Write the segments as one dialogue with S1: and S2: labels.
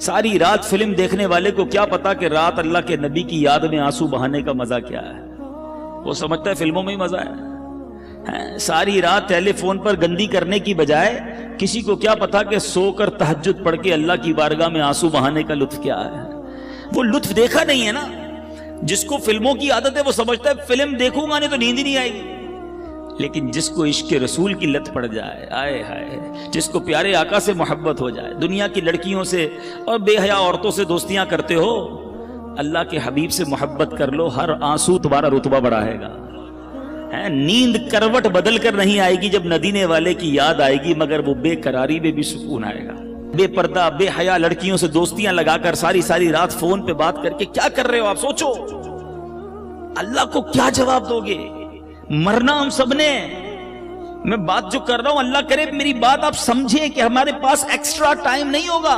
S1: ساری رات فلم دیکھنے والے کو کیا پتا کہ رات اللہ کے نبی کی یاد میں آنسو بہانے کا مزہ کیا ہے. وہ سمجھتا ہے فلموں میں ہی مزہ ہے. ساری رات ٹیلی فون پر گندی کرنے کی بجائے کسی کو کیا پتا کہ سو کر تہجد پڑھ کے اللہ کی بارگاہ میں آنسو بہانے کا لطف کیا ہے. وہ لطف دیکھا نہیں ہے نا. جس کو فلموں کی عادت ہے وہ سمجھتا ہے فلم دیکھوں گا نہیں تو نیند ہی نہیں آئے گی. لیکن جس کو عشق رسول کی لت پڑ جائے، آئے ہائے، جس کو پیارے آقا سے محبت ہو جائے، دنیا کی لڑکیوں سے اور بے حیا عورتوں سے دوستیاں کرتے ہو، اللہ کے حبیب سے محبت کر لو، ہر آنسو تمہارا رتبہ بڑھائے گا. نیند کروٹ بدل کر نہیں آئے گی جب مدینے والے کی یاد آئے گی، مگر وہ بے قراری میں بھی سکون آئے گا. بے پردہ بے حیا لڑکیوں سے دوستیاں لگا کر ساری رات فون پہ بات کر کے کیا کر رہے ہو آپ؟ سوچو اللہ کو کیا جواب دو گے؟ مرنا ہم سب نے. میں بات جو کر رہا ہوں اللہ کرے میری بات آپ سمجھیں کہ ہمارے پاس ایکسٹرا ٹائم نہیں ہوگا.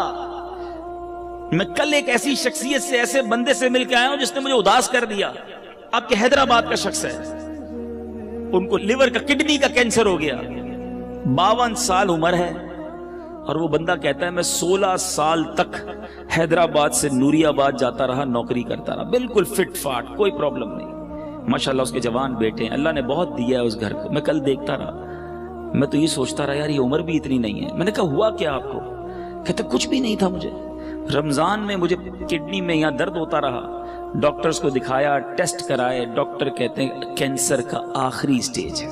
S1: میں کل ایک ایسی شخصیت سے، ایسے بندے سے مل کے آیا ہوں جس نے مجھے اداس کر دیا. آپ کے حیدرآباد کا شخص ہے، ان کو لیور کا کڈنی کا کینسر ہو گیا، 52 سال عمر ہے، اور وہ بندہ کہتا ہے میں 16 سال تک حیدرآباد سے نوری آباد جاتا رہا، نوکری کرتا رہا، بالکل فٹ فاٹ، کوئی پرابلم نہیں. ماشاءاللہ اس کے جوان بیٹے ہیں، اللہ نے بہت دیا ہے اس گھر کو. میں کل دیکھتا رہا، میں تو یہ سوچتا رہا یار یہ عمر بھی اتنی نہیں ہے. میں نے کہا ہوا کیا آپ کو؟ کہتے کچھ بھی نہیں تھا مجھے. رمضان میں مجھے کڈنی میں یہاں درد ہوتا رہا، ڈاکٹرز کو دکھایا، ٹیسٹ کرائے، ڈاکٹر کہتے ہیں کینسر کا آخری سٹیج ہے.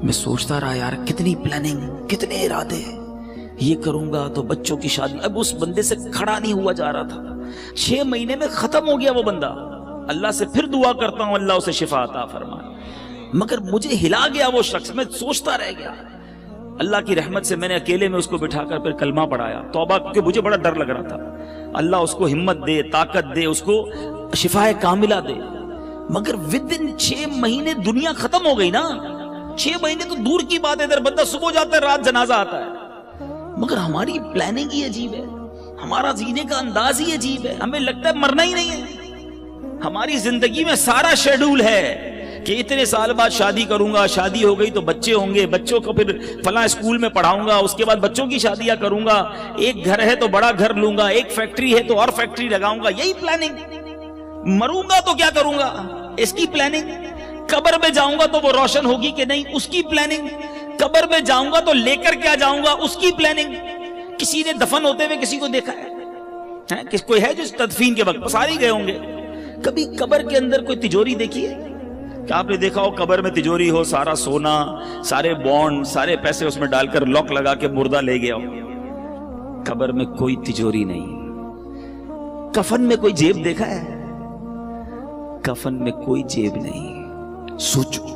S1: میں سوچتا رہا یار کتنی پلاننگ، کتنے ارادے، یہ کروں گا تو بچوں کی شادی. اب اس بندے سے کھڑا نہیں ہوا جا رہا تھا. 6 مہینے میں ختم ہو گیا وہ بندہ. اللہ سے پھر دعا کرتا ہوں اللہ اسے شفا عطا فرمائے، مگر مجھے ہلا گیا وہ شخص. میں سوچتا رہ گیا. اللہ کی رحمت سے میں نے اکیلے میں اس کو بٹھا کر پھر کلمہ پڑھایا، توبہ، کیونکہ مجھے بڑا ڈر لگ رہا تھا. اللہ اس کو ہمت دے، طاقت دے، اس کو شفائے کاملہ دے. مگر ودن 6 مہینے دنیا ختم ہو گئی نا. 6 مہینے تو دور کی بات ہے، ادھر بندہ صبح جاتا ہے رات جنازہ آتا ہے. مگر ہماری پلاننگ ہی عجیب ہے، ہمارا جینے کا انداز ہی عجیب ہے. ہمیں لگتا ہے مرنا ہی نہیں ہے. ہماری زندگی میں سارا شیڈول ہے کہ اتنے سال بعد شادی کروں گا، شادی ہو گئی تو بچے ہوں گے، بچوں کو پھر فلاں اسکول میں پڑھاؤں گا، اس کے بعد بچوں کی شادیاں کروں گا، ایک گھر ہے تو بڑا گھر لوں گا، ایک فیکٹری ہے تو اور فیکٹری لگاؤں گا. یہی پلاننگ. مروں گا تو کیا کروں گا، اس کی پلاننگ. قبر میں جاؤں گا تو وہ روشن ہوگی کہ نہیں، اس کی پلاننگ. قبر میں جاؤں گا تو لے کر کیا جاؤں گا، اس کی پلاننگ. کسی نے دفن ہوتے ہوئے کسی کو دیکھا ہے؟ کوئی ہے جو تدفین کے وقت سارے گئے ہوں گے. کبھی قبر کے اندر کوئی تجوری دیکھی ہے کہ آپ نے دیکھا ہو قبر میں تجوری ہو، سارا سونا، سارے بانڈ، سارے پیسے اس میں ڈال کر لاک لگا کے مردہ لے گیا ہو؟ قبر میں کوئی تجوری نہیں. کفن میں کوئی جیب دیکھا ہے؟ کفن میں کوئی جیب نہیں. سوچو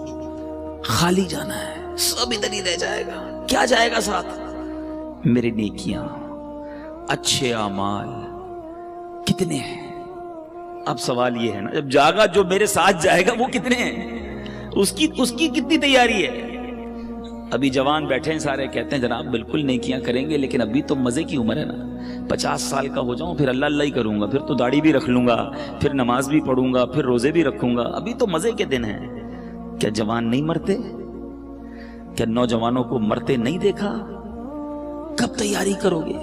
S1: خالی جانا ہے، سب ادھر ہی رہ جائے گا. کیا جائے گا ساتھ؟ میرے نیکیاں، اچھے اعمال کتنے ہیں؟ اب سوال یہ ہے نا، جب جاگا جو میرے ساتھ جائے گا وہ کتنے ہیں؟ اس کی کتنی تیاری ہے؟ ابھی جوان بیٹھے ہیں سارے، کہتے ہیں جناب بالکل نیکیاں کریں گے، لیکن ابھی تو مزے کی عمر ہے نا. 50 سال کا ہو جاؤں پھر اللہ اللہ ہی کروں گا، پھر تو داڑھی بھی رکھ لوں گا، پھر نماز بھی پڑھوں گا، پھر روزے بھی رکھوں گا. ابھی تو مزے کے دن ہیں. کیا جوان نہیں مرتے؟ کیا نوجوانوں کو مرتے نہیں دیکھا؟ کب تیاری کرو گے؟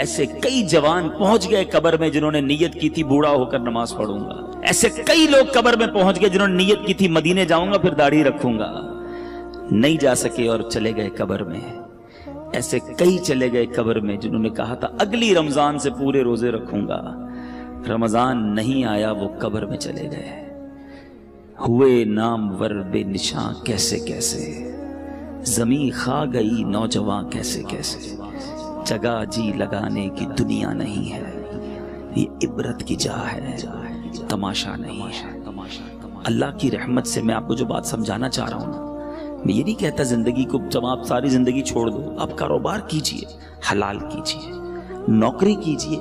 S1: ایسے کئی جوان پہنچ گئے قبر میں جنہوں نے نیت کی تھی بوڑھا ہو کر نماز پڑھوں گا. ایسے کئی لوگ قبر میں پہنچ گئے جنہوں نے نیت کی تھی مدینے جاؤں گا پھر داڑھی رکھوں گا. نہیں جا سکے اور چلے گئے قبر میں. ایسے کئی چلے گئے قبر میں جنہوں نے کہا تھا اگلی رمضان سے پورے روزے رکھوں گا. رمضان نہیں آیا، وہ قبر میں چلے گئے. ہوئے نامور بے نشاں کیسے کیسے، زمین کھا گئی نوجوان کیسے کیسے. جگہ جی لگانے کی دنیا نہیں ہے، یہ عبرت کی جا ہے، تماشا نہیں ہے. اللہ کی رحمت سے میں آپ کو جو بات سمجھانا چاہ رہا ہوں نا، میں یہ نہیں کہتا زندگی کو جب آپ ساری زندگی چھوڑ دو. آپ کاروبار کیجئے، حلال کیجئے، نوکری کیجئے،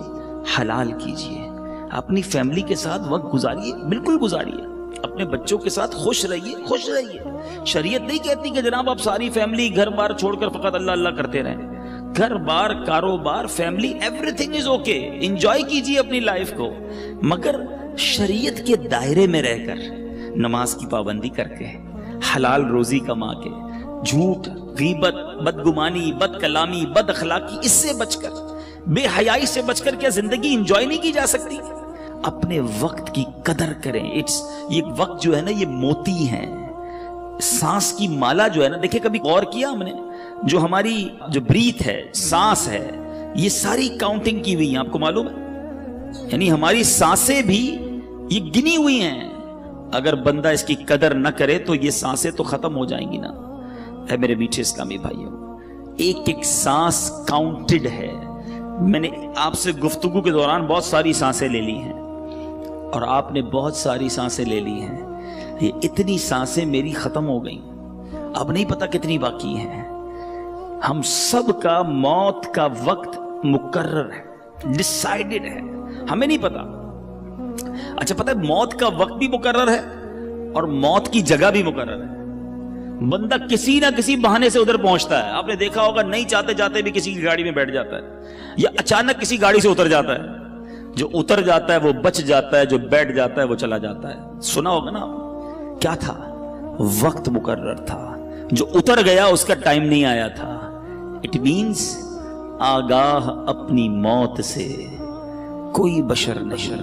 S1: حلال کیجئے، اپنی فیملی کے ساتھ وقت گزاریے، بالکل گزاریے. اپنے بچوں کے ساتھ خوش رہیے، خوش رہیے. شریعت نہیں کہتی کہ جناب آپ ساری فیملی گھر بار چھوڑ کر فقط اللہ اللہ کرتے رہیں. گھر بار، کاروبار، family, every thing is okay. Enjoy کیجئے اپنی لائف کو، مگر شریعت کے دائرے میں رہ کر، نماز کی پابندی کر کے، حلال روزی کما کے، جھوٹ، غیبت، بدگمانی، بد کلامی، بد اخلاقی، اس سے بچ کر بے حیائی سے بچ کر کیا زندگی انجوائے نہیں کی جا سکتی؟ اپنے وقت کی قدر کریں. یہ وقت جو ہے نا یہ موتی ہے. سانس کی مالا جو ہے نا، دیکھیں کبھی غور کیا ہم نے، جو ہماری جو بریتھ ہے، سانس ہے، یہ ساری کاؤنٹنگ کی ہوئی ہیں، آپ کو معلوم ہے؟ یعنی ہماری سانسیں بھی یہ گنی ہوئی ہیں. اگر بندہ اس کی قدر نہ کرے تو یہ سانسیں تو ختم ہو جائیں گی نا. اے میرے میٹھے اسلامی بھائیوں، ایک ایک سانس کاؤنٹڈ ہے. میں نے آپ سے گفتگو کے دوران بہت ساری سانسیں لے لی ہیں اور آپ نے بہت ساری سانسیں لے لی ہیں. یہ اتنی سانسیں میری ختم ہو گئیں، اب نہیں پتا کتنی باقی ہیں. ہم سب کا موت کا وقت مقرر ہے، ڈیسائیڈڈ ہے، ہمیں نہیں پتا. اچھا پتہ ہے موت کا وقت بھی مقرر ہے اور موت کی جگہ بھی مقرر ہے. بندہ کسی نہ کسی بہانے سے ادھر پہنچتا ہے. آپ نے دیکھا ہوگا نہیں چاہتے جاتے بھی کسی کی گاڑی میں بیٹھ جاتا ہے، یا اچانک کسی گاڑی سے اتر جاتا ہے. جو اتر جاتا ہے وہ بچ جاتا ہے، جو بیٹھ جاتا ہے وہ چلا جاتا ہے. سنا ہوگا نا، کیا تھا؟ وقت مقرر تھا. جو اتر گیا اس کا ٹائم نہیں آیا تھا. اٹ مینز آگاہ اپنی موت سے کوئی بشر نہیں.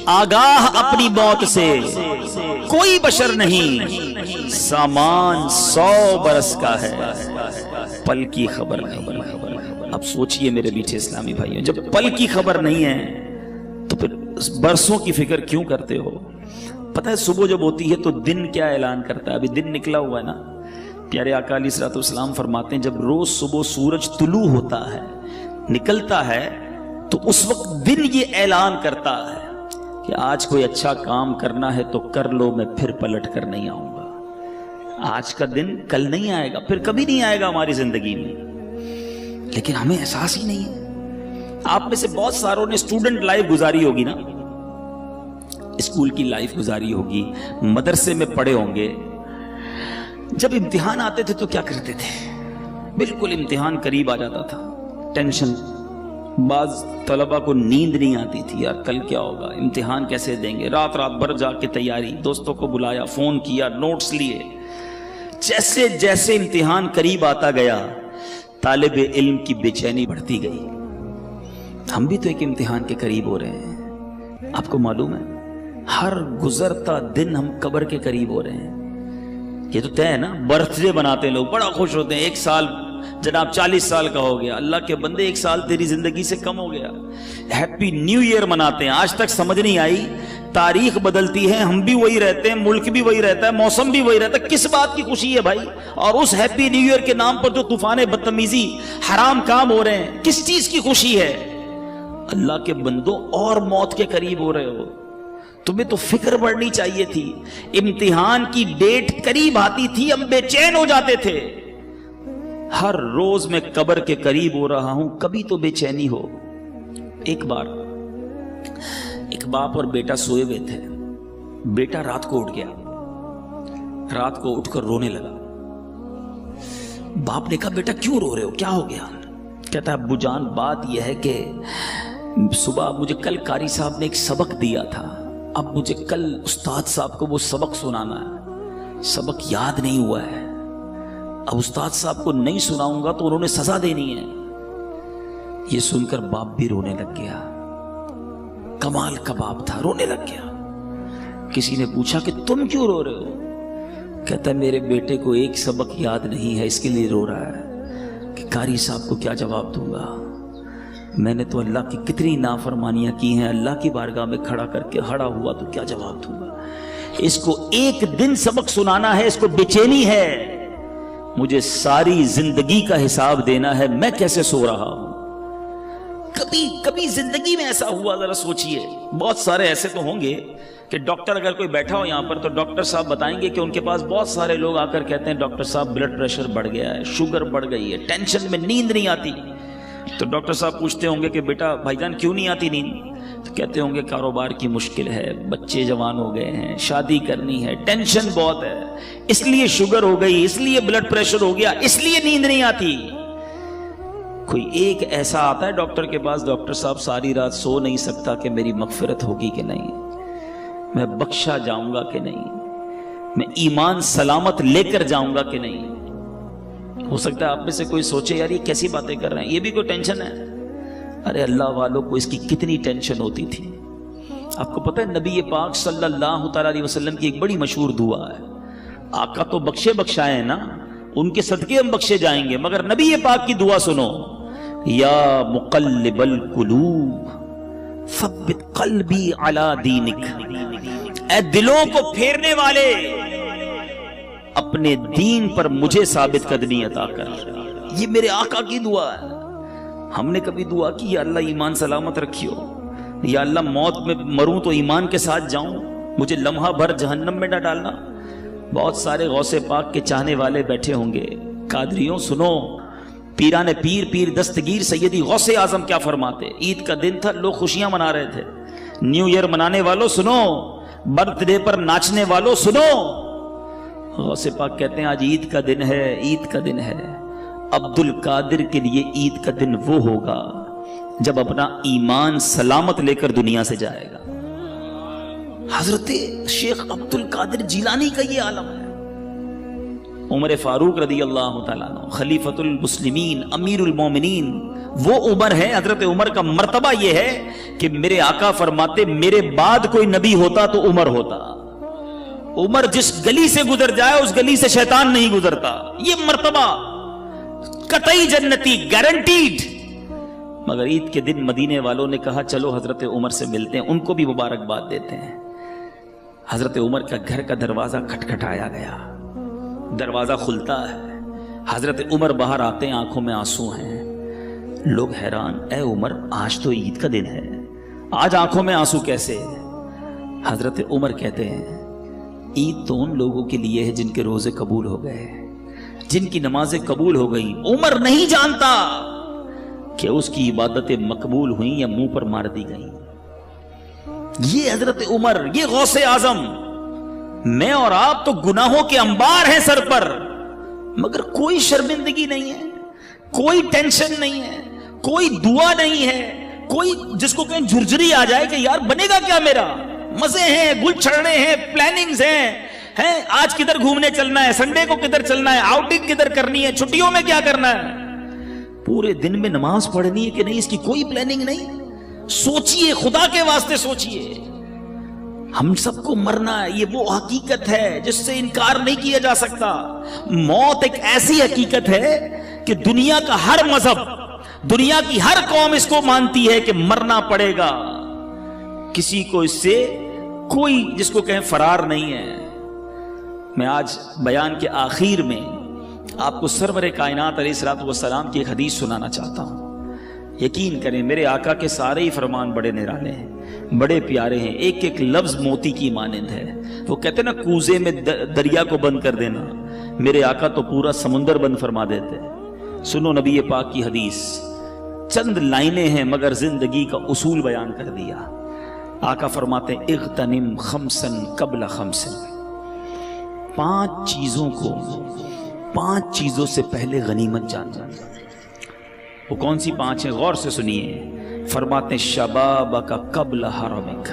S1: آگاہ اپنی موت سے کوئی بشر نہیں. سامان 100 برس کا ہے، پل کی خبر نہیں. اب سوچئے میرے میٹھے اسلامی بھائیوں، جب پل کی خبر نہیں ہے تو پھر برسوں کی فکر کیوں کرتے ہو؟ پتہ ہے صبح جب ہوتی ہے تو دن کیا اعلان کرتا ہے؟ ابھی دن نکلا ہوا ہے نا. پیارے آقا علیہ الصلوۃ والسلام فرماتے ہیں جب روز صبح سورج طلوع ہوتا ہے، نکلتا ہے، تو اس وقت دن یہ اعلان کرتا ہے کہ آج کوئی اچھا کام کرنا ہے تو کر لو، میں پھر پلٹ کر نہیں آؤں گا. آج کا دن کل نہیں آئے گا، پھر کبھی نہیں آئے گا ہماری زندگی میں. لیکن ہمیں احساس ہی نہیں ہے. آپ میں سے بہت ساروں نے اسٹوڈنٹ لائف گزاری ہوگی نا، اسکول کی لائف گزاری ہوگی، مدرسے میں پڑھے ہوں گے. جب امتحان آتے تھے تو کیا کرتے تھے؟ بالکل امتحان قریب آ جاتا تھا، ٹینشن. بعض طلبہ کو نیند نہیں آتی تھی، یار کل کیا ہوگا، امتحان کیسے دیں گے. رات بھر جا کے تیاری، دوستوں کو بلایا، فون کیا، نوٹس لیے. جیسے جیسے امتحان قریب آتا گیا طالب علم کی بے چینی بڑھتی گئی. ہم بھی تو ایک امتحان کے قریب ہو رہے ہیں. آپ کو معلوم ہے ہر گزرتا دن ہم قبر کے قریب ہو رہے ہیں. یہ تو طے ہے نا. برتھ ڈے بناتے ہیں لوگ، بڑا خوش ہوتے ہیں. 1 سال جناب 40 سال کا ہو گیا. اللہ کے بندے 1 سال تیری زندگی سے کم ہو گیا. ہیپی نیو ایئر مناتے ہیں. آج تک سمجھ نہیں آئی تاریخ بدلتی ہے، ہم بھی وہی رہتے ہیں، ملک بھی وہی رہتا ہے، موسم بھی وہی رہتا ہے. کس بات کی خوشی ہے بھائی؟ اور اس ہیپی نیو ایئر کے نام پر جو طوفان بدتمیزی، حرام کام ہو رہے ہیں، کس چیز کی خوشی ہے؟ اللہ کے بندوں اور موت کے قریب ہو رہے ہو. تمہیں تو فکر بڑھنی چاہیے تھی. امتحان کی ڈیٹ قریب آتی تھی ہم بے چین ہو جاتے تھے. ہر روز میں قبر کے قریب ہو رہا ہوں، کبھی تو بے چینی ہو. ایک بار ایک باپ اور بیٹا سوئے ہوئے تھے. بیٹا رات کو اٹھ گیا، رات کو اٹھ کر رونے لگا. باپ نے کہا بیٹا کیوں رو رہے ہو، کیا ہو گیا؟ کہتا ہے ابو جان بات یہ ہے کہ صبح مجھے کل قاری صاحب نے ایک سبق دیا تھا، اب مجھے کل استاد صاحب کو وہ سبق سنانا ہے. سبق یاد نہیں ہوا ہے، اب استاد صاحب کو نہیں سناؤں گا تو انہوں نے سزا دینی ہے. یہ سن کر باپ بھی رونے لگ گیا. کمال کا باپ تھا، رونے لگ گیا. کسی نے پوچھا کہ تم کیوں رو رہے ہو؟ کہتا ہے میرے بیٹے کو ایک سبق یاد نہیں ہے، اس کے لیے رو رہا ہے کہ قاری صاحب کو کیا جواب دوں گا. میں نے تو اللہ کی کتنی نافرمانیاں کی ہیں، اللہ کی بارگاہ میں کھڑا کر کے کھڑا ہوا تو کیا جواب دوں گا. اس کو ایک دن سبق سنانا ہے، اس کو بے چینی ہے. مجھے ساری زندگی کا حساب دینا ہے، میں کیسے سو رہا ہوں. کبھی زندگی میں ایسا ہوا؟ ذرا سوچئے. بہت سارے ایسے تو ہوں گے کہ ڈاکٹر اگر کوئی بیٹھا ہو یہاں پر تو ڈاکٹر صاحب بتائیں گے کہ ان کے پاس بہت سارے لوگ آ کر کہتے ہیں ڈاکٹر صاحب بلڈ پریشر بڑھ گیا ہے، شوگر بڑھ گئی ہے، ٹینشن میں نیند نہیں آتی. تو ڈاکٹر صاحب پوچھتے ہوں گے کہ بیٹا بھائی جان کیوں نہیں آتی نیند؟ تو کہتے ہوں گے کاروبار کی مشکل ہے، بچے جوان ہو گئے ہیں، شادی کرنی ہے، ٹینشن بہت ہے، اس لیے شوگر ہو گئی، اس لیے بلڈ پریشر ہو گیا، اس لیے نیند نہیں آتی. کوئی ایک ایسا آتا ہے ڈاکٹر کے پاس، ڈاکٹر صاحب ساری رات سو نہیں سکتا کہ میری مغفرت ہوگی کہ نہیں، میں بخشا جاؤں گا کہ نہیں، میں ایمان سلامت لے کر جاؤں گا کہ نہیں. ہو سکتا ہے آپ میں سے کوئی سوچے یار یہ کیسی باتیں کر رہے ہیں، یہ بھی کوئی ٹینشن ہے. ارے اللہ والوں کو اس کی کتنی ٹینشن ہوتی تھی. آپ کو پتہ ہے نبی پاک صلی اللہ تعالی علیہ وسلم کی ایک بڑی مشہور دعا ہے. آقا تو بخشے بخشائے ہیں نا, ان کے صدقے ہم بخشے جائیں گے, مگر نبی پاک کی دعا سنو, یا مقلب القلوب ثبت قلبی علی دینک, اے دلوں کو پھیرنے والے اپنے دین پر مجھے ثابت قدمی عطا کر. یہ میرے آقا کی دعا ہے. ہم نے کبھی دعا کی یا اللہ ایمان سلامت رکھیو, یا اللہ موت میں مروں تو ایمان کے ساتھ جاؤں, مجھے لمحہ بھر جہنم میں نہ ڈالنا. بہت سارے غوث پاک کے چاہنے والے بیٹھے ہوں گے. قادریوں سنو, پیران پیر پیر دستگیر سیدی غوث اعظم کیا فرماتے. عید کا دن تھا, لوگ خوشیاں منا رہے تھے. نیو ایئر منانے والوں سنو, برتھ ڈے پر ناچنے والوں سنو. غوث پاک کہتے ہیں آج عید کا دن ہے, عید کا دن ہے. عبد القادر کے لیے عید کا دن وہ ہوگا جب اپنا ایمان سلامت لے کر دنیا سے جائے گا. حضرت شیخ عبد القادر جیلانی کا یہ عالم ہے. عمر فاروق رضی اللہ تعالیٰ عنہ خلیفۃ المسلمین امیر المومنین, وہ عمر ہے. حضرت عمر کا مرتبہ یہ ہے کہ میرے آقا فرماتے میرے بعد کوئی نبی ہوتا تو عمر ہوتا. عمر جس گلی سے گزر جائے اس گلی سے شیطان نہیں گزرتا. یہ مرتبہ قطعی جنتی, گارنٹیڈ. مگر عید کے دن مدینے والوں نے کہا چلو حضرت عمر سے ملتے ہیں, ان کو بھی مبارکباد دیتے ہیں. حضرت عمر کا گھر کا دروازہ کھٹکھٹایا گیا, دروازہ کھلتا ہے. حضرت عمر باہر آتے ہیں, آنکھوں میں آنسو ہیں. لوگ حیران, اے عمر آج تو عید کا دن ہے, آج آنکھوں میں آنسو کیسے؟ حضرت عمر کہتے ہیں عید تو ان لوگوں کے لیے ہے جن کے روزے قبول ہو گئے, جن کی نمازیں قبول ہو گئی. عمر نہیں جانتا کہ اس کی عبادتیں مقبول ہوئیں یا منہ پر مار دی گئیں. یہ حضرت عمر, یہ غوث اعظم. میں اور آپ تو گناہوں کے انبار ہیں سر پر, مگر کوئی شرمندگی نہیں ہے, کوئی ٹینشن نہیں ہے, کوئی دعا نہیں ہے, کوئی جس کو کہیں جھرجھری آ جائے کہ یار بنے گا کیا میرا. مزے ہیں, گل چھڑنے ہیں, پلاننگز ہیں, آج کدھر گھومنے چلنا ہے, سنڈے کو کدھر چلنا ہے, آؤٹنگ کدھر کرنی ہے, چھٹیوں میں کیا کرنا ہے. پورے دن میں نماز پڑھنی ہے کہ نہیں, اس کی کوئی پلاننگ نہیں. سوچئے, خدا کے واسطے سوچئے. ہم سب کو مرنا ہے, یہ وہ حقیقت ہے جس سے انکار نہیں کیا جا سکتا. موت ایک ایسی حقیقت ہے کہ دنیا کا ہر مذہب, دنیا کی ہر قوم اس کو مانتی ہے کہ مرنا پڑے گا. کسی کو اس سے کوئی جس کو کہیں فرار نہیں ہے. میں آج بیان کے آخر میں آپ کو سرور کائنات علیہ الصلوۃ والسلام کی ایک حدیث سنانا چاہتا ہوں. یقین کریں میرے آقا کے سارے ہی فرمان بڑے نرالے ہیں, بڑے پیارے ہیں, ایک ایک لفظ موتی کی مانند ہے. وہ کہتے ہیں نا کوزے میں دریا کو بند کر دینا, میرے آقا تو پورا سمندر بند فرما دیتے. سنو نبی پاک کی حدیث, چند لائنیں ہیں مگر زندگی کا اصول بیان کر دیا. آقا فرماتے ہیں اغتنم خمسن قبل خمسن, 5 چیزوں کو 5 چیزوں سے پہلے غنیمت جان. وہ کون سی 5 ہیں؟ غور سے سنیے. فرماتے ہیں شبابک قبل حرمک,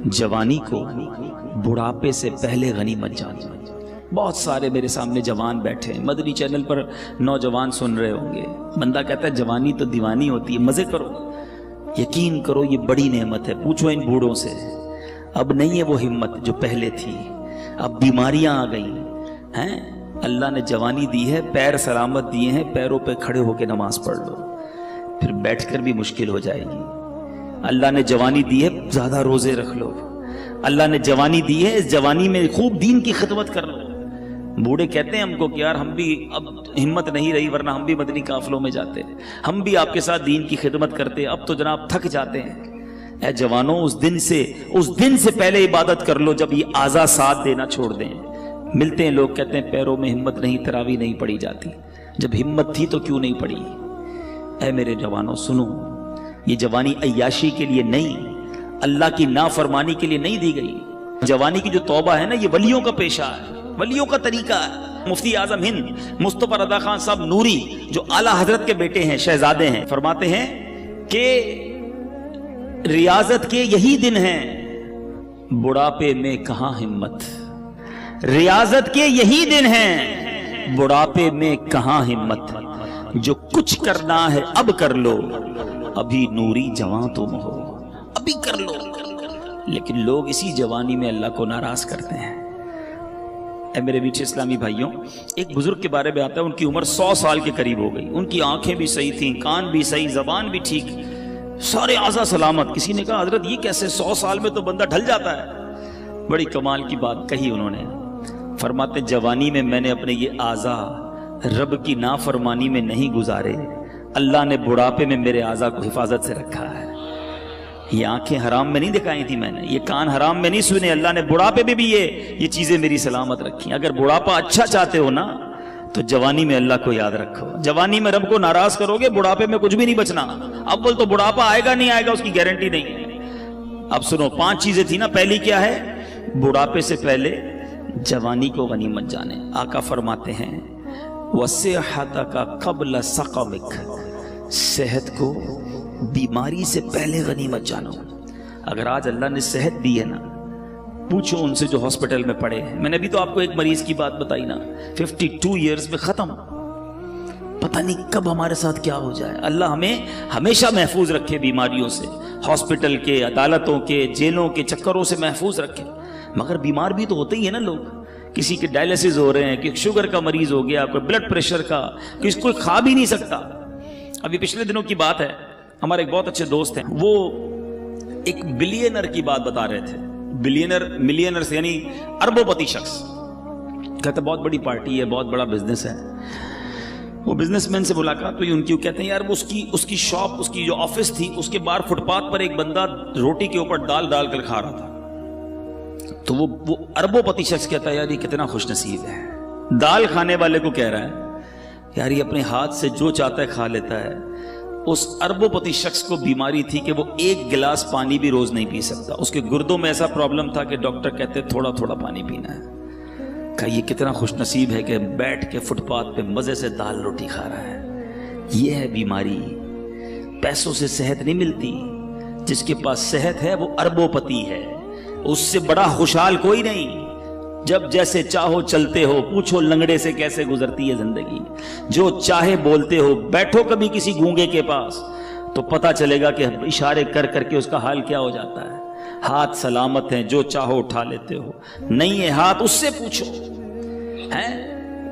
S1: جوانی کو بڑھاپے سے پہلے غنیمت جان. بہت سارے میرے سامنے جوان بیٹھے ہیں, مدنی چینل پر نوجوان سن رہے ہوں گے. بندہ کہتا ہے جوانی تو دیوانی ہوتی ہے, مزے کرو. یقین کرو یہ بڑی نعمت ہے. پوچھو ان بوڑھوں سے, اب نہیں ہے وہ ہمت جو پہلے تھی. اب بیماریاں آ گئی ہیں. اللہ نے جوانی دی ہے, پیر سلامت دیے ہیں, پیروں پہ کھڑے ہو کے نماز پڑھ لو, پھر بیٹھ کر بھی مشکل ہو جائے گی. اللہ نے جوانی دی ہے, زیادہ روزے رکھ لو. اللہ نے جوانی دی ہے, اس جوانی میں خوب دین کی خدمت کر لو. بوڑھے کہتے ہیں ہم کو کہ یار ہم بھی اب ہمت نہیں رہی, ورنہ ہم بھی مدنی قافلوں میں جاتے, ہم بھی آپ کے ساتھ دین کی خدمت کرتے, اب تو جناب تھک جاتے ہیں. اے جوانوں, اس دن سے پہلے عبادت کر لو جب یہ اعضاء ساتھ دینا چھوڑ دیں. ملتے ہیں لوگ کہتے ہیں پیروں میں ہمت نہیں, تراویح نہیں پڑی جاتی. جب ہمت تھی تو کیوں نہیں پڑی؟ اے میرے جوانوں سنو, یہ جوانی عیاشی کے لیے نہیں, اللہ کی نافرمانی کے لیے نہیں دی گئی. جوانی کی جو توبہ ہے نا, یہ ولیوں کا پیشہ ہے, ولیوں کا طریقہ ہے. مفتی اعظم ہند مصطفی رضا خان صاحب نوری جو اعلیٰ حضرت کے بیٹے ہیں, شہزادے ہیں, فرماتے ہیں کہ ریاضت کے یہی دن ہیں, بڑھاپے میں کہاں ہمت. ریاضت کے یہی دن ہیں, بڑھاپے میں کہاں ہمت. جو کچھ کرنا ہے اب کر لو, ابھی نوری جوان تم ہو، ابھی کر لو. لیکن لوگ اسی جوانی میں اللہ کو ناراض کرتے ہیں. اے میرے میٹھے اسلامی بھائیوں، ایک بزرگ کے بارے میں آتا ہے، ان کی عمر 100 سال کے قریب ہو گئی. ان کی آنکھیں بھی صحیح تھیں، کان بھی صحیح، زبان بھی ٹھیک، سارے اعضاء سلامت. کسی نے کہا حضرت یہ کیسے 100 سال میں تو بندہ ڈھل جاتا ہے؟ بڑی کمال کی بات کہی انہوں نے. فرماتے جوانی میں میں نے اپنے یہ اعضاء رب کی نافرمانی میں نہیں گزارے، اللہ نے بڑھاپے میں میرے اعضاء کو حفاظت سے رکھا ہے. یہ آنکھیں حرام میں نہیں دکھائی تھی میں نے، یہ کان حرام میں نہیں سنے، اللہ نے بڑھاپے میں بھی یہ چیزیں میری سلامت رکھی. اگر بڑھاپا اچھا چاہتے ہو نا تو جوانی میں اللہ کو یاد رکھو. جوانی میں رب کو ناراض کرو گے، بڑھاپے میں کچھ بھی نہیں بچنا. اول تو بڑھاپا آئے گا نہیں آئے گا اس کی گارنٹی نہیں ہے. اب سنو، 5 چیزیں تھی نا. پہلی کیا ہے؟ بڑھاپے سے پہلے جوانی کو غنیمت جانے. آقا فرماتے ہیں وَصِحَّتَكَ قَبْلَ سَقَمِكَ، صحت کو بیماری سے پہلے غنیمت جانو. اگر آج اللہ نے صحت دی ہے نا، پوچھو ان سے جو ہاسپٹل میں پڑے ہیں. میں نے بھی تو آپ کو ایک مریض کی بات بتائی نا، 52 ایئرز میں ختم. پتہ نہیں کب ہمارے ساتھ کیا ہو جائے. اللہ ہمیں ہمیشہ محفوظ رکھے بیماریوں سے، ہاسپٹل کے، عدالتوں کے، جیلوں کے چکروں سے محفوظ رکھے. مگر بیمار بھی تو ہوتے ہی ہیں نا لوگ. کسی کے ڈائلیسس ہو رہے ہیں، کہ شوگر کا مریض ہو گیا، کوئی بلڈ پریشر کا، کسی کوئی کھا بھی نہیں سکتا. ابھی پچھلے دنوں کی بات ہے، ہمارے ایک بہت اچھے دوست ہیں، وہ ایک بلینر کی بات بتا رہے تھے. ملینر سے یعنی اربوں پتی شخص. کہتے بہت بڑی پارٹی ہے، بہت بڑا بزنس ہے. وہ بزنس مین سے ملاقات ہوئی ان کی. وہ کہتے ہیں یار وہ اس کی شاپ، اس کی جو آفس تھی، اس کے باہر فٹ پاتھ پر ایک بندہ روٹی کے اوپر ڈال ڈال کر کھا رہا تھا. تو وہ اربوں پتی شخص کہتا ہے یار یہ کتنا خوش نصیب ہے. دال کھانے والے کو کہہ رہا ہے یار یہ اپنے ہاتھ سے جو چاہتا ہے کھا لیتا ہے. اس اربوں پتی شخص کو بیماری تھی کہ وہ 1 گلاس پانی بھی روز نہیں پی سکتا. اس کے گردوں میں ایسا پرابلم تھا کہ ڈاکٹر کہتے تھوڑا تھوڑا پانی پینا ہے. کہا یہ کتنا خوش نصیب ہے کہ بیٹھ کے فٹ پاتھ پہ مزے سے دال روٹی کھا رہا ہے. یہ ہے بیماری. پیسوں سے صحت نہیں ملتی. جس کے پاس صحت ہے وہ اربوں پتی ہے. اس سے بڑا خوشحال کوئی نہیں. جب جیسے چاہو چلتے ہو، پوچھو لنگڑے سے کیسے گزرتی ہے زندگی. جو چاہے بولتے ہو. بیٹھو کبھی کسی گونگے کے پاس تو پتہ چلے گا کہ اشارے کر کر کے اس کا حال کیا ہو جاتا ہے. ہاتھ سلامت ہیں، جو چاہو اٹھا لیتے ہو. نہیں ہے ہاتھ، اس سے پوچھو.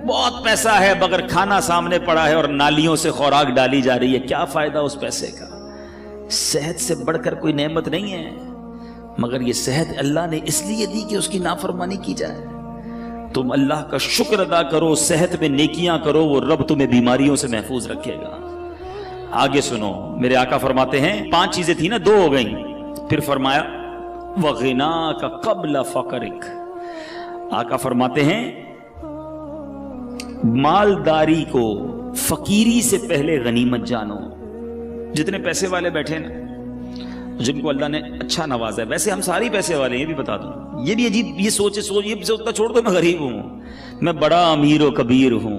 S1: بہت پیسہ ہے مگر کھانا سامنے پڑا ہے اور نالیوں سے خوراک ڈالی جا رہی ہے. کیا فائدہ اس پیسے کا؟ صحت سے بڑھ کر کوئی نعمت نہیں ہے. مگر یہ صحت اللہ نے اس لیے دی کہ اس کی نافرمانی کی جائے. تم اللہ کا شکر ادا کرو، صحت میں نیکیاں کرو، وہ رب تمہیں بیماریوں سے محفوظ رکھے گا. آگے سنو، میرے آقا فرماتے ہیں 5 چیزیں تھیں نا، 2 ہو گئیں. پھر فرمایا وَغِنَاكَ قَبْلَ فَقْرِكَ. آقا فرماتے ہیں مالداری کو، فقیری سے پہلے غنیمت جانو. جتنے پیسے والے بیٹھے نا، جن کو اللہ نے اچھا نوازا ہے، ویسے ہم ساری پیسے والے، یہ بھی بتا دوں. یہ بھی عجیب یہ سوچتا چھوڑ دو میں غریب ہوں، میں بڑا امیر و کبیر ہوں،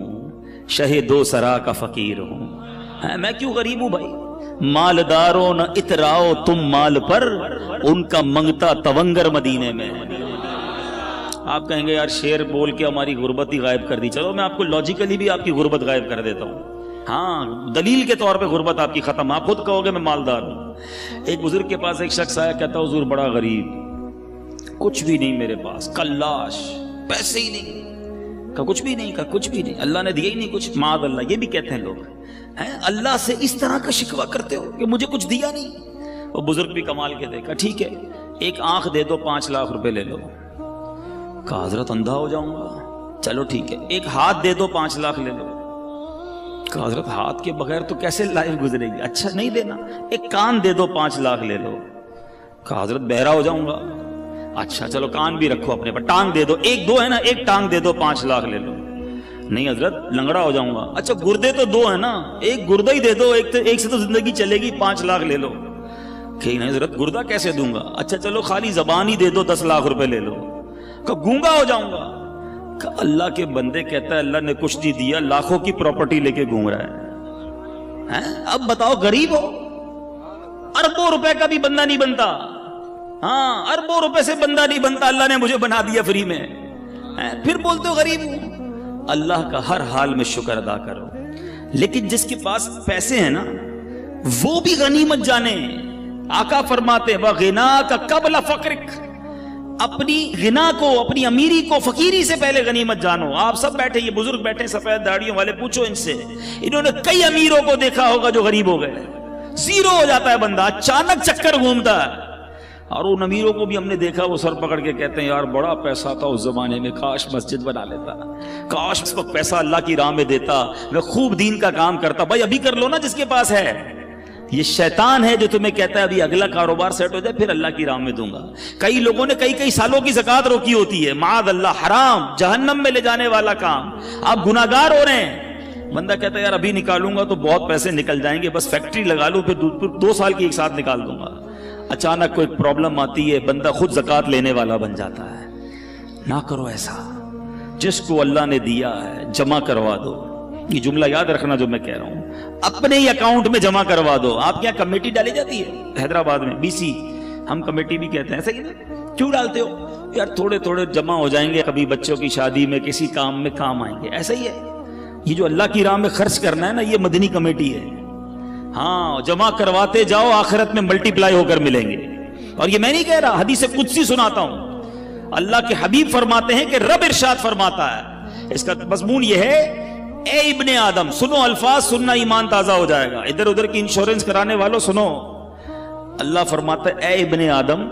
S1: شہ 2 سرا کا فقیر ہوں. میں کیوں غریب ہوں بھائی؟ مالداروں نہ اتراؤ تم مال پر، ان کا منگتا تونگر مدینے میں. آپ کہیں گے یار شعر بول کے ہماری غربت ہی غائب کر دی. چلو میں آپ کو لاجیکلی بھی آپ کی غربت غائب کر دیتا ہوں. ہاں دلیل کے طور پہ غربت آپ کی ختم. آپ خود کہو گے میں مالدار ہوں. ایک بزرگ کے پاس ایک شخص آیا، کہتا حضور بڑا غریب، کچھ بھی نہیں میرے پاس، کلاش، پیسے ہی نہیں. کہا کچھ بھی نہیں؟ کہا کچھ بھی نہیں، اللہ نے دیا ہی نہیں کچھ. معاذ اللہ. یہ بھی کہتے ہیں لوگ، اللہ سے اس طرح کا شکوہ کرتے ہو کہ مجھے کچھ دیا نہیں. وہ بزرگ بھی کمال کے دیکھا. ٹھیک ہے ایک آنکھ دے دو، 5 لاکھ روپے لے لو. کہا حضرت اندھا ہو جاؤں گا. چلو ٹھیک ہے ایک ہاتھ دے دو، 5 لاکھ لے لو. کہا حضرت ہاتھ کے بغیر تو کیسے لائف گزرے گی؟ اچھا نہیں دینا. ایک کان دے دو، 5 لاکھ لے لو. کہا حضرت بہرا ہو جاؤں گا. اچھا چلو کان بھی رکھو اپنے پر. ٹانگ دے دو، 1-2 ہے نا، ایک ٹانگ دے دو، 5 لاکھ لے لو. نہیں حضرت لنگڑا ہو جاؤں گا. اچھا گردے تو 2 ہیں نا، ایک گردہ ہی دے دو، ایک سے تو زندگی چلے گی، 5 لاکھ لے لو. کہ نہیں حضرت گردہ کیسے دوں گا. اچھا چلو خالی زبان ہی دے دو، 10 لاکھ روپے لے لو. کہ گونگا ہو جاؤں گا. کہ اللہ کے بندے کہتا ہے اللہ نے کچھ نہیں دیا، لاکھوں کی پراپرٹی لے کے گھوم رہا ہے. اب بتاؤ غریب ہو؟ اربوں روپے کا بھی بندہ نہیں بنتا. ہاں اربوں روپے سے بندہ نہیں بنتا، اللہ نے مجھے بنا دیا فری میں. پھر بولتے ہو غریب ہوں. اللہ کا ہر حال میں شکر ادا کرو. لیکن جس کے پاس پیسے ہیں نا وہ بھی غنیمت جانے. آقا فرماتے ہیں وَغِنَاكَ قَبْلَ فَقْرِكَ، اپنی غنا کو، اپنی امیری کو فقیری سے پہلے غنیمت جانو. آپ سب بیٹھے، یہ بزرگ بیٹھے سفید داڑھیوں والے، پوچھو ان سے، انہوں نے کئی امیروں کو دیکھا ہوگا جو غریب ہو گئے. زیرو ہو جاتا ہے بندہ، اچانک چکر گھومتا ہے. اور ان امیروں کو بھی ہم نے دیکھا، وہ سر پکڑ کے کہتے ہیں یار بڑا پیسہ تھا اس زمانے میں، کاش مسجد بنا لیتا، کاش اس وقت پیسہ اللہ کی راہ میں دیتا، میں خوب دین کا کام کرتا. بھائی ابھی کر لو نا جس کے پاس ہے. یہ شیطان ہے جو تمہیں کہتا ہے ابھی اگلا کاروبار سیٹ ہو جائے پھر اللہ کی راہ میں دوں گا. کئی لوگوں نے کئی سالوں کی زکوٰۃ روکی ہوتی ہے، معاذ اللہ، حرام، جہنم میں لے جانے والا کام. آپ گناہگار ہو رہے ہیں. بندہ کہتا ہے یار ابھی نکالوں گا تو بہت پیسے نکل جائیں گے، بس فیکٹری لگا لوں پھر 2 سال کی ایک ساتھ نکال دوں گا. اچانک کوئی پرابلم آتی ہے، بندہ خود زکوٰۃ لینے والا بن جاتا ہے. نہ کرو ایسا. جس کو اللہ نے دیا ہے جمع کروا دو. یہ جملہ یاد رکھنا جو میں کہہ رہا ہوں، اپنے ہی اکاؤنٹ میں جمع کروا دو. آپ کیا کمیٹی ڈالی جاتی ہے حیدرآباد میں، BC، ہم کمیٹی بھی کہتے ہیں، صحیح نا؟ کیوں ڈالتے ہو یار؟ تھوڑے تھوڑے جمع ہو جائیں گے، کبھی بچوں کی شادی میں کسی کام میں کام آئیں گے. ایسا ہی ہے یہ جو اللہ کی راہ میں خرچ کرنا ہے نا، یہ مدنی کمیٹی ہے. ہاں جمع کرواتے جاؤ، آخرت میں ملٹی پلائی ہو کر ملیں گے. اور یہ میں نہیں کہہ رہا، حدیث قدسی سناتا ہوں. اللہ کے حبیب فرماتے ہیں کہ رب ارشاد فرماتا ہے، اس کا مضمون یہ ہے، اے ابن آدم، سنو الفاظ، سننا ایمان تازہ ہو جائے گا. ادھر ادھر کی انشورنس کرانے والوں سنو. اللہ فرماتا ہے اے ابن آدم،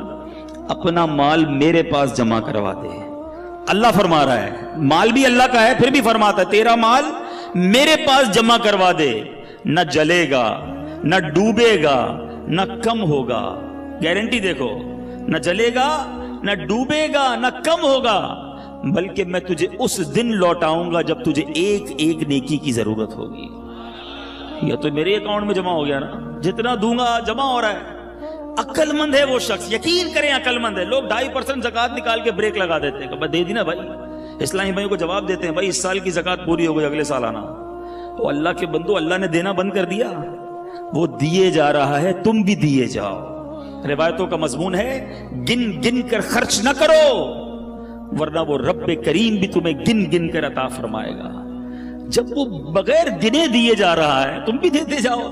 S1: اپنا مال میرے پاس جمع کروا دے. اللہ فرما رہا ہے، مال بھی اللہ کا ہے، پھر بھی فرماتا ہے تیرا مال میرے پاس جمع کروا دے. نہ جلے گا، نہ ڈوبے گا، نہ کم ہوگا. گارنٹی دیکھو، نہ جلے گا، نہ ڈوبے گا، نہ کم ہوگا، بلکہ میں تجھے اس دن لوٹاؤں گا جب تجھے ایک ایک نیکی کی ضرورت ہوگی. یہ تو میرے اکاؤنٹ میں جمع ہو گیا نا، جتنا دوں گا جمع ہو رہا ہے. عقل مند ہے وہ شخص، یقین کریں عقل مند ہے. لوگ 2.5% زکوٰۃ نکال کے بریک لگا دیتے ہیں کہ دے دی نا بھائی. اسلامی بھائیوں کو جواب دیتے ہیں بھائی اس سال کی زکوٰۃ پوری ہو گئی، اگلے سال آنا. وہ اللہ کے بندو، اللہ نے دینا بند کر دیا، وہ دیے جا رہا ہے، تم بھی دیے جاؤ. روایتوں کا مضمون ہے گن گن کر خرچ نہ کرو، ورنہ وہ رب کریم بھی تمہیں گن گن کر عطا فرمائے گا. جب وہ بغیر گنے دیے جا رہا ہے تم بھی دیتے جاؤ.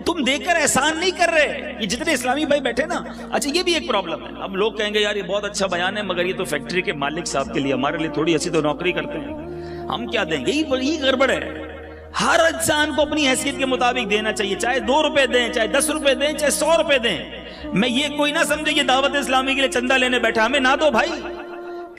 S1: تم دے کر احسان نہیں کر رہے. یہ جتنے اسلامی بھائی بیٹھے نا، اچھا یہ بھی ایک پرابلم ہے. اب لوگ کہیں گے یار یہ بہت اچھا بیان ہے، مگر یہ تو فیکٹری کے مالک صاحب کے لیے، ہمارے لیے تھوڑی ایسی تو نوکری کرتے ہیں، ہم کیا دیں گے؟ یہی گڑبڑ ہے. ہر انسان کو اپنی حیثیت کے مطابق دینا چاہیے، چاہے 2 روپے دیں، چاہے 10 روپے دیں، چاہے 100 روپے دیں. میں یہ کوئی نہ سمجھے یہ دعوت اسلامی کے لیے چندہ لینے بیٹھا، ہمیں نہ دو بھائی.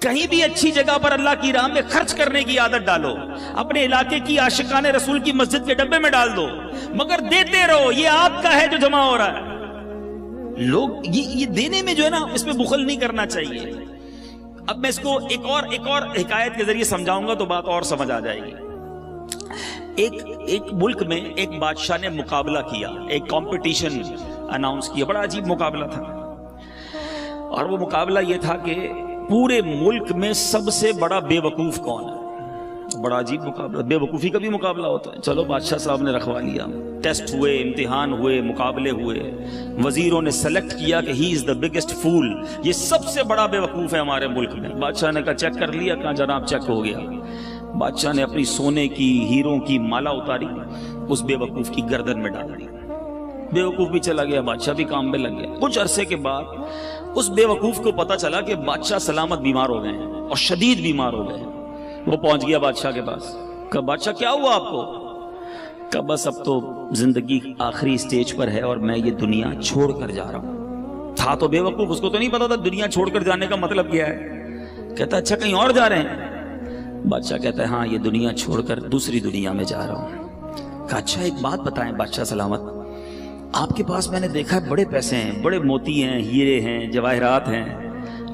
S1: کہیں بھی اچھی جگہ پر اللہ کی راہ میں خرچ کرنے کی عادت ڈالو. اپنے علاقے کی عاشقان رسول کی مسجد کے ڈبے میں ڈال دو، مگر دیتے رہو. یہ آپ کا ہے جو جمع ہو رہا ہے. لوگ یہ دینے میں جو ہے نا، اس میں بخل نہیں کرنا چاہیے. اب میں اس کو ایک اور حکایت کے ذریعے سمجھاؤں گا تو بات اور سمجھ آ جائے گی. ایک ملک میں ایک بادشاہ نے مقابلہ کیا، ایک کمپٹیشن اناؤنس کیا. بڑا عجیب مقابلہ تھا، اور وہ مقابلہ یہ تھا کہ پورے ملک میں سب سے بڑا بے وقوف کون ہے. بڑا عجیب مقابلہ، بے وقوفی کا بھی مقابلہ ہوتا ہے. چلو بادشاہ صاحب نے رکھوا لیا، ٹیسٹ ہوئے، امتحان ہوئے، مقابلے ہوئے، وزیروں نے سلیکٹ کیا کہ ہی از دا بگیسٹ فول، یہ سب سے بڑا بے وقوف ہے ہمارے ملک میں. بادشاہ نے کہا چیک کر لیا؟ کہا جناب چیک ہو گیا. بادشاہ نے اپنی سونے کی، ہیروں کی مالا اتاری، اس بے وقوف کی گردن میں ڈال دی. بے وقوف بھی چلا گیا، بادشاہ بھی کام میں لگ گیا. کچھ عرصے کے بعد اس بے وقوف کو پتا چلا کہ بادشاہ سلامت بیمار ہو گئے ہیں، اور شدید بیمار ہو گئے ہیں. وہ پہنچ گیا بادشاہ کے پاس. کہا بادشاہ کیا ہوا آپ کو؟ کہا بس اب تو زندگی آخری سٹیج پر ہے اور میں یہ دنیا چھوڑ کر جا رہا ہوں. تھا تو بے وقوف، اس کو تو نہیں پتا تھا دنیا چھوڑ کر جانے کا مطلب کیا ہے. کہتا اچھا کہیں اور جا رہے ہیں؟ بادشاہ کہتا ہے ہاں، یہ دنیا چھوڑ کر دوسری دنیا میں جا رہا ہوں. کہا اچھا ایک بات بتائیں بادشاہ سلامت، آپ کے پاس میں نے دیکھا ہے بڑے پیسے ہیں، بڑے موتی ہیں، ہیرے ہیں، جواہرات ہیں،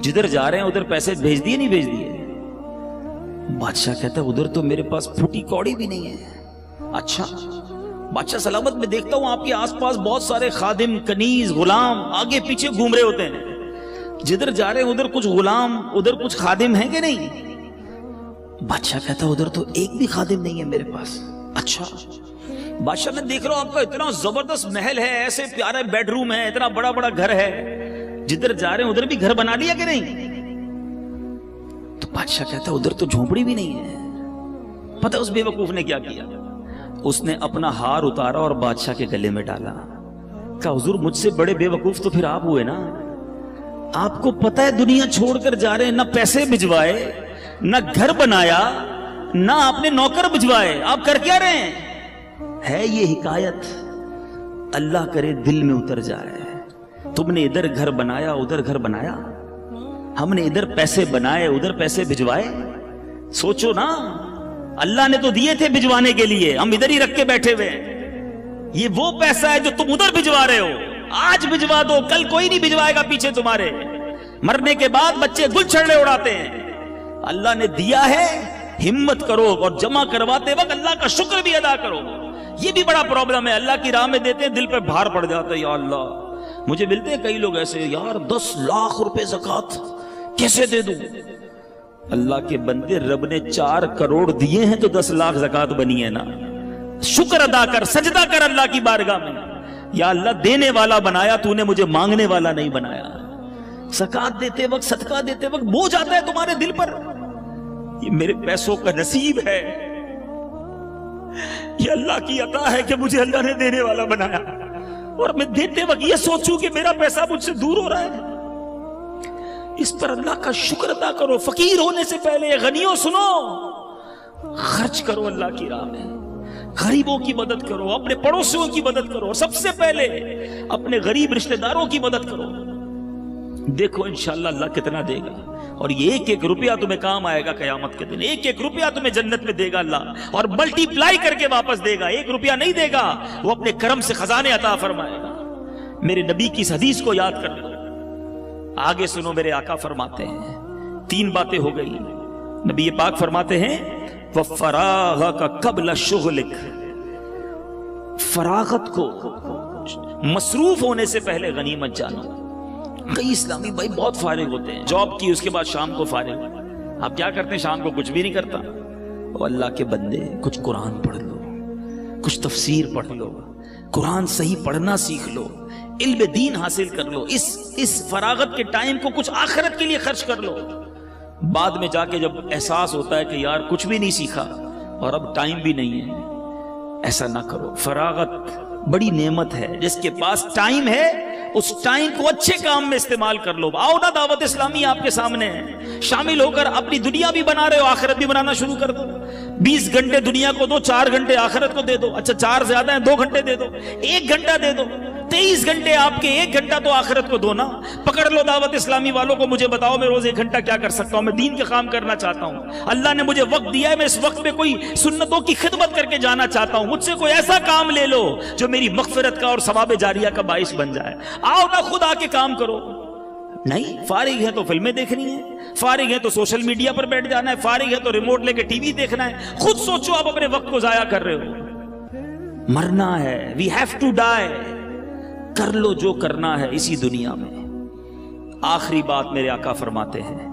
S1: جدھر جا رہے ہیں ادھر پیسے بھیج دیے نہیں بھیج دیے؟ بادشاہ کہتا ہے ادھر تو میرے پاس پھوٹی کوڑی بھی نہیں ہے. اچھا بادشاہ سلامت، میں دیکھتا ہوں آپ کے آس پاس بہت سارے خادم، کنیز، غلام آگے پیچھے گھوم رہے ہوتے ہیں، جدھر جا رہے ہیں ادھر کچھ غلام، ادھر کچھ خادم ہیں کہ نہیں؟ بادشاہ کہتا ہے ادھر تو ایک بھی خادم نہیں ہے میرے پاس. اچھا بادشاہ میں دیکھ رہا ہوں آپ کا اتنا زبردست محل ہے، ایسے پیارے بیڈ روم ہے، اتنا بڑا بڑا گھر ہے، جدھر جا رہے ہیں ادھر بھی گھر بنا لیا کہ نہیں؟ تو بادشاہ کہتا ہے ادھر تو جھونپڑی بھی نہیں ہے. پتہ اس بے وقوف نے کیا کیا؟ اس نے اپنا ہار اتارا اور بادشاہ کے گلے میں ڈالا. کہا حضور مجھ سے بڑے بے وقوف تو پھر آپ ہوئے نا، آپ کو پتہ ہے دنیا چھوڑ کر جا رہے ہیں، نہ پیسے بھجوائے، نہ گھر بنایا، نہ آپ نے نوکر بھجوائے، آپ کر کیا رہے ہیں؟ ہے یہ حکایت اللہ کرے دل میں اتر جائے. تم نے ادھر گھر بنایا ادھر گھر بنایا، ہم نے ادھر پیسے بنائے ادھر پیسے بھجوائے. سوچو نا، اللہ نے تو دیے تھے بھجوانے کے لیے، ہم ادھر ہی رکھ کے بیٹھے ہوئے ہیں. یہ وہ پیسہ ہے جو تم ادھر بھجوا رہے ہو، آج بھجوا دو، کل کوئی نہیں بھجوائے گا پیچھے تمہارے. مرنے کے بعد بچے گل چھڑے اڑاتے ہیں. اللہ نے دیا ہے، ہمت کرو اور جمع کرواتے وقت اللہ کا شکر بھی ادا کرو. یہ بھی بڑا پرابلم ہے، اللہ کی راہ میں دیتے ہیں دل پہ بھار پڑ جاتا ہے. یا اللہ، مجھے ملتے ہیں کئی لوگ ایسے، یار 10 لاکھ روپے زکوٰۃ کیسے دے دوں؟ اللہ کے بندے، رب نے 4 کروڑ دیے ہیں تو 10 لاکھ زکوٰۃ بنی ہے نا. شکر ادا کر، سجدہ کر اللہ کی بارگاہ میں. یا اللہ، دینے والا بنایا تو نے، مجھے مانگنے والا نہیں بنایا. زکوٰۃ دیتے وقت، صدقہ دیتے وقت بوجھ آتا ہے تمہارے دل پر، یہ میرے پیسوں کا نصیب ہے، یہ اللہ کی عطا ہے کہ مجھے اللہ نے دینے والا بنایا، اور میں دیتے وقت یہ سوچوں کہ میرا پیسہ مجھ سے دور ہو رہا ہے. اس پر اللہ کا شکر ادا کرو. فقیر ہونے سے پہلے غنیوں سنو، خرچ کرو اللہ کی راہ میں، غریبوں کی مدد کرو، اپنے پڑوسیوں کی مدد کرو، سب سے پہلے اپنے غریب رشتہ داروں کی مدد کرو. دیکھو انشاءاللہ اللہ کتنا دے گا، اور یہ ایک ایک روپیہ تمہیں کام آئے گا قیامت کے دن. ایک ایک روپیہ تمہیں جنت میں دے گا اللہ، اور ملٹی پلائی کر کے واپس دے گا. ایک روپیہ نہیں دے گا، وہ اپنے کرم سے خزانے عطا فرمائے گا. میرے نبی کی اس حدیث کو یاد کر لو. آگے سنو، میرے آقا فرماتے ہیں 3 باتیں ہو گئی. نبی پاک فرماتے ہیں وَفَرَاغَكَ قَبْلَ شُغْلِكَ، فراغت کو، مصروف ہونے سے پہلے غنیمت جانو. کئی اسلامی بھائی بہت فارغ ہوتے ہیں، جاب کی اس کے بعد شام کو فارغ. آپ کیا کرتے ہیں؟ شام کو کچھ بھی نہیں کرتا. او اللہ کے بندے، کچھ قرآن پڑھ لو، کچھ تفسیر پڑھ لو، قرآن صحیح پڑھنا سیکھ لو، علم دین حاصل کر لو. اس فراغت کے ٹائم کو کچھ آخرت کے لیے خرچ کر لو. بعد میں جا کے جب احساس ہوتا ہے کہ یار کچھ بھی نہیں سیکھا اور اب ٹائم بھی نہیں ہے، ایسا نہ کرو. فراغت بڑی نعمت ہے. جس کے پاس ٹائم ہے اس ٹائم کو اچھے کام میں استعمال کر لو. آؤ نا، دعوت اسلامی آپ کے سامنے ہے، شامل ہو کر اپنی دنیا بھی بنا رہے ہو، آخرت بھی بنانا شروع کر دو. 20 گھنٹے دنیا کو دو، 4 گھنٹے آخرت کو دے دو. اچھا 4 زیادہ ہیں، 2 گھنٹے دے دو، 1 گھنٹہ دے دو. 23 گھنٹے آپ کے، 1 گھنٹہ تو آخرت کو دو نا. پکڑ لو دعوت اسلامی والوں کو، مجھے بتاؤ میں روز 1 گھنٹہ کیا کر سکتا ہوں؟ میں دین کے کام کرنا چاہتا ہوں، اللہ نے مجھے وقت دیا ہے، میں اس وقت میں کوئی سنتوں کی خدمت کر کے جانا چاہتا ہوں. مجھ سے کوئی ایسا کام لے لو جو میری مغفرت کا اور ثواب جاریہ کا باعث بن جائے. آؤ نا، خود آ کے کام کرو. نہیں، فارغ ہے تو فلمیں دیکھنی ہے، فارغ ہے تو سوشل میڈیا پر بیٹھ جانا ہے، فارغ ہے تو ریموٹ لے کے ٹی وی دیکھنا ہے. خود سوچو، آپ اپنے وقت کو ضائع کر رہے ہو. مرنا ہے، وی ہیو ٹو ڈائی. کر لو جو کرنا ہے اسی دنیا میں. آخری بات میرے آقا فرماتے ہیں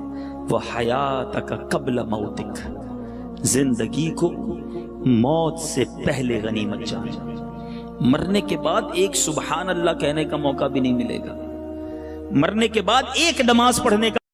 S1: وَحَيَاتَكَ قَبْلَ مَوْتِكَ، زندگی کو موت سے پہلے غنیمت جان. مرنے کے بعد ایک سبحان اللہ کہنے کا موقع بھی نہیں ملے گا، مرنے کے بعد ایک نماز پڑھنے کا